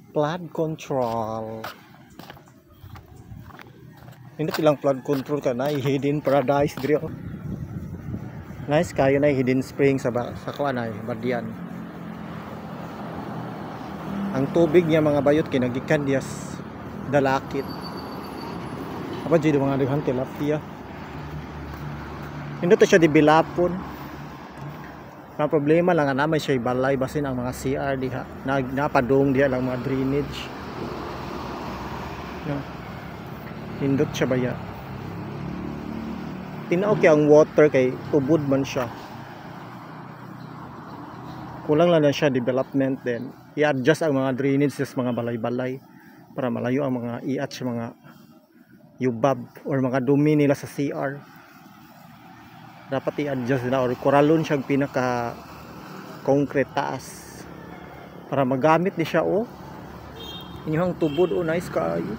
Flood control. Hindi silang flood control ka na hidden paradise diri. Nice kayo na hidden spring sa kuan ay Badian. Ang tubig niya mga bayot kinagikan diya dalakit. Apa jud mga daghan tilapia. Hindi to siya dibilapon. Ang problema lang na may siya balay basin ang mga CR diha. Napadong diha lang mga drainage. No. Hindot siya baya. Tinaw kay ang water kay tubod man siya. Kulang lang na siya development din. I-adjust ang mga drainage sa mga balay-balay para malayo ang mga iat sa mga yubab or mga dumi nila sa CR. Dapat i-adjust na or koralon siyang pinaka concrete taas para magamit ni siya. Oh inyong tubod, oh nice kaayo.